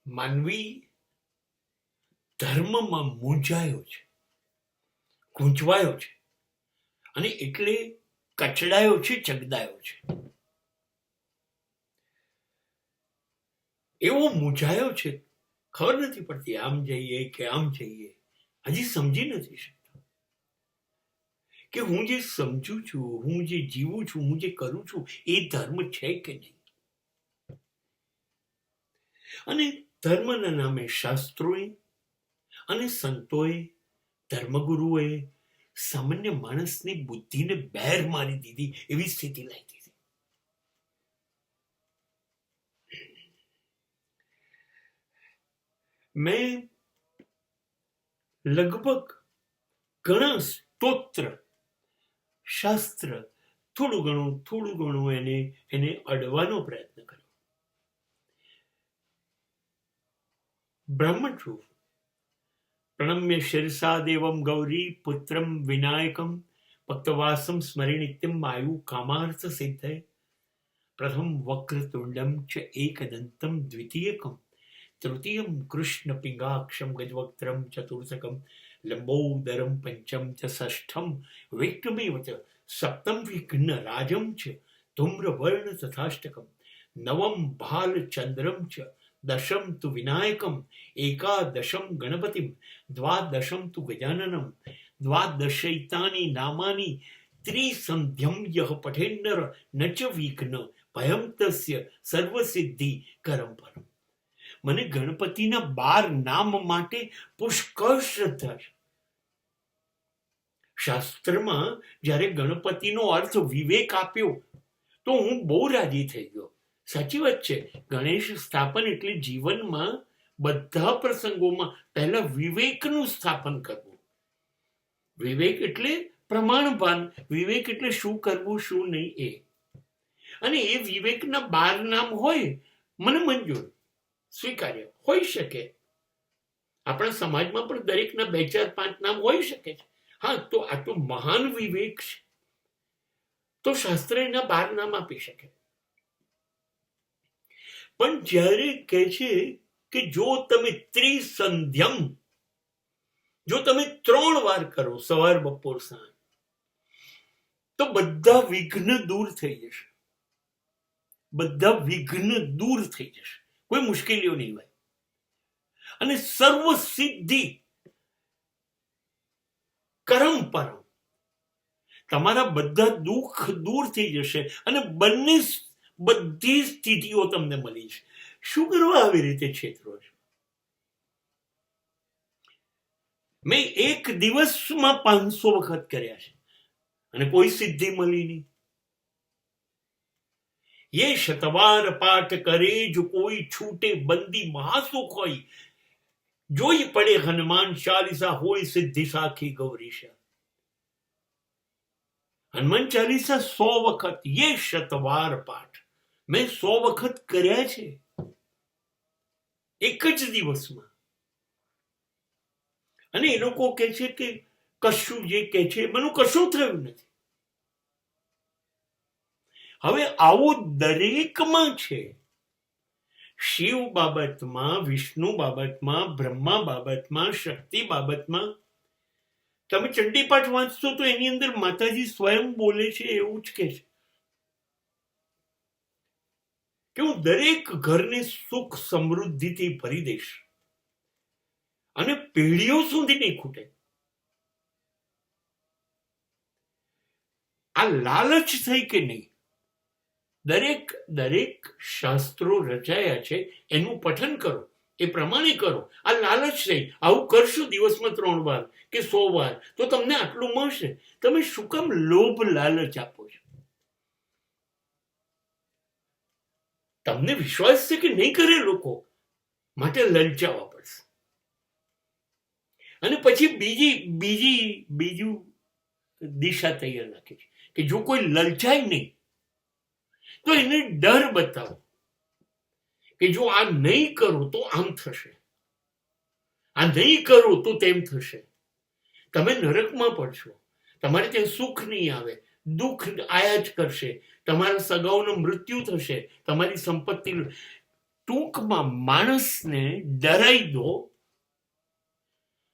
માનવી ધર્મમાં મૂંઝાયો છે, ગૂંચવાયો છે, અને એટલે કચડાયો છે, ચગદાયો છે. એવો મૂંઝાયો છે, ખબર નથી પડતી આમ જઈએ કે આમ જઈએ. હજી સમજી નથી શકતો કે હું જે સમજું છું, હું જે જીવું છું, હું જે કરું છું એ ધર્મ છે કે નહીં. અને ધર્મના નામે શાસ્ત્રોએ અને સંતોએ, ધર્મગુરુઓએ સામાન્ય માણસની બુદ્ધિને બેર મારી દીધી એવી સ્થિતિ લાવી દીધી. મેં લગભગ ઘણા સ્તોત્ર, શાસ્ત્ર થોડું ઘણું એને અડવાનો પ્રયત્ન કર્યો. બ્રાહ્મણ છું. પ્રણમ્ય શિરસા દેવમ ગૌરી પુત્રમ વિનાયકમ ભક્તવાસમ સ્મરે નિત્યમ આયુ કામાર્થ સિદ્ધય પ્રથમ વક્રતુંડમ ચ એકદંતમ દ્વિતીયકમ તૃતીયમ કૃષ્ણ પિંગાક્ષમ ગજવક્ત્રમ ચતુર્થકમ લંબોદરમ પંચમ ચ ષષ્ઠમ વિક્રમેવ ચ સપ્તમ વિઘ્ન રાજમ ચ ધૂમ્રવર્ણ તથાષ્ટકમ નવમ ભાલચંદ્રમ ચ દશમ તુ વિનાયકમ એકાદશમ ગણપતિમ દ્વાદશમ તુ ગજાનનમ દ્વાદશૈતાની નામાની ત્રિસંધ્યમ યહ પઠેન્નર ન ચ વિઘ્ન ભયમ તસ્ય સર્વસિદ્ધિ કરમ પરમ. મને ગણપતિના 12 નામ માટે પુષ્કળ શ્રદ્ધા છે. શાસ્ત્રમાં જ્યારે ગણપતિનો અર્થ વિવેક આપ્યો તો હું બહુ રાજી થઈ ગયો. સાચી વાત છે, ગણેશ સ્થાપન એટલે જીવનમાં બધા પ્રસંગોમાં પહેલા વિવેકનું સ્થાપન કરવું. વિવેક એટલે પ્રમાણભાન, વિવેક એટલે શું કરવું શું નહીં એ. અને એ વિવેકના 12 નામ હોય મને મંજૂર, સ્વીકાર્ય હોઈ શકે. આપણા સમાજમાં પણ દરેકના 2, 4, 5 નામ હોઈ શકે છે. હા, તો આ તો મહાન વિવેક છે, તો શાસ્ત્ર એના 12 નામ આપી શકે. પણ જ્યારે કહે છે કે જો તમે ત્રિસંધ્યમ, જો તમે 3 વાર કરો, સવાર બપોર સાંજ, તો બધા વિઘ્ન દૂર થઈ જશે. બધા વિઘ્ન દૂર થઈ જશે, કોઈ મુશ્કેલીઓ નહીં હોય. અને સર્વ સિદ્ધિ કરમ પરમ, તમારા બધા દુઃખ દૂર થઈ જશે અને બધી સ્થિતિઓ તમને મળી છે. શું કરવા આવી રીતે છેતરો છો? મેં એક દિવસમાં 500 વખત કર્યા છે અને કોઈ સિદ્ધિ મળી નહીં. ये शतवार पाठ करे जो कोई छूटे बंदी महासुख होई, जोई पड़े हनुमान चालीसा होई सिद्धि साखी गौरीशा. હનુમાન ચાલીસા 100 વખત, ये शतवार पाठ મેં 100 વખત કર્યા છે એક જ દિવસમાં. અને એ લોકો કહે છે કે કશું જે કહે છે મને કશું થયું નથી. હવે આવું દરેકમાં છે. શિવ બાબતમાં, વિષ્ણુ બાબતમાં, બ્રહ્મા બાબતમાં, શક્તિ બાબતમાં. તમે ચંડીપાઠ વાંચશો તો એની અંદર માતાજી સ્વયં બોલે છે, એવું જ કે છે કે હું દરેક ઘરને સુખ સમૃદ્ધિથી ભરી દઈશ અને પેઢીઓ સુધી નહીં ખૂટે. આ લાલચ થઈ કે નહીં? દરેક શાસ્ત્રો રચાયા છે, એનું પઠન કરો, એ પ્રમાણે કરો. આ લાલચ થઈ, આવું કરશું દિવસમાં 3 વાર કે 100 વાર તો તમને આટલું મળશે. તમે શું કામ લોભ લાલચ આપો છો? તમને વિશ્વાસ છે કે નહીં કરે લોકો, માટે લલચાવવા પડશે. અને પછી બીજું દિશા તૈયાર રાખે છે કે જો કોઈ લલચાય નહીં તો એને ડર બતાવો કે જો આ નહીં કરો તો આમ થશે, આ નહીં કરો તો તેમ થશે. તમે નરકમાં પડશો, તમારે ત્યાં સુખ નહીં આવે, દુઃખ આયા જ કરશે, તમારા સગાઓનું મૃત્યુ થશે, તમારી સંપત્તિ ટૂંકમાં માણસને ડરાઈ દો,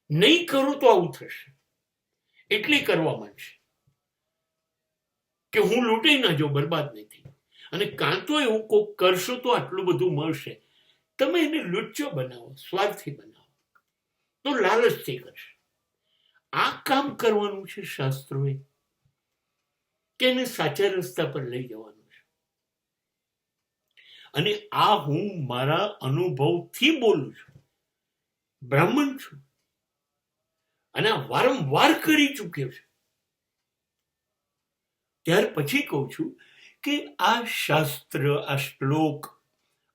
નહીં કરો તો આવું થશે, એટલે કરવા માંડશે કે હું લૂંટાઈ ના જાઉં, બરબાદ નથી. અને કાં તો એવું કોક કરશો તો આટલું બધું મળશે. તમે એને લુચ્ચો બનાવો, સ્વાર્થી બનાવો, તો લાલચથી કરશે. આ કામ કરવાનું છે શાસ્ત્રોએ, કે એને સાચા રસ્તા પર લઈ જવાનું છે. અને આ હું મારા અનુભવથી બોલું છું, બ્રાહ્મણ છું, અને આ વારંવાર કરી ચૂક્યો છે. ત્યાર પછી કહું છું કે આ શાસ્ત્ર, આ શ્લોક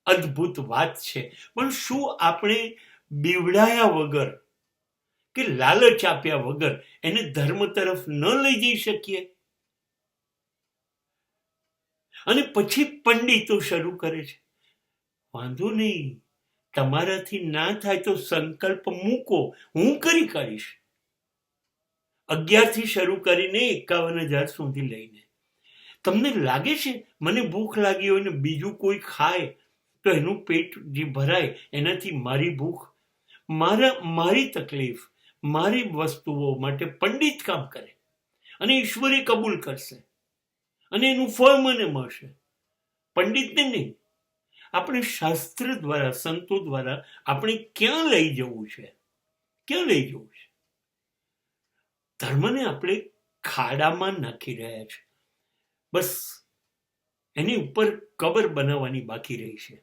અદ્ભુત વાત છે, પણ શું આપણે બીવડાયા વગર કે લાલચ આપ્યા વગર એને ધર્મ તરફ ન લઈ જઈ શકીએ? અને પછી પંડિતો શરૂ કરે છે, વાંધો નહીં, તમારાથી ના થાય તો સંકલ્પ મૂકો, હું કરી કાઢીશ. 11 થી શરૂ કરીને 51,000 સુધી લઈને. તમને લાગે છે મને ભૂખ લાગી હોય ને બીજું કોઈ ખાય તો એનું પેટ જે ભરાય, એનાથી મારી ભૂખ, મારી તકલીફ, મારી વસ્તુઓ માટે પંડિત કામ કરે અને ઈશ્વરે કબૂલ કરશે અને એનું ફળ મને મળશે, પંડિતને નહીં. આપણે શાસ્ત્ર દ્વારા, સંતો દ્વારા આપણે ક્યાં લઈ જવું છે? ક્યાં લઈ જવું છે? ધર્મને આપણે ખાડામાં નાખી રહ્યા છે. બસ એની ઉપર કબર બનાવવાની બાકી રહી છે.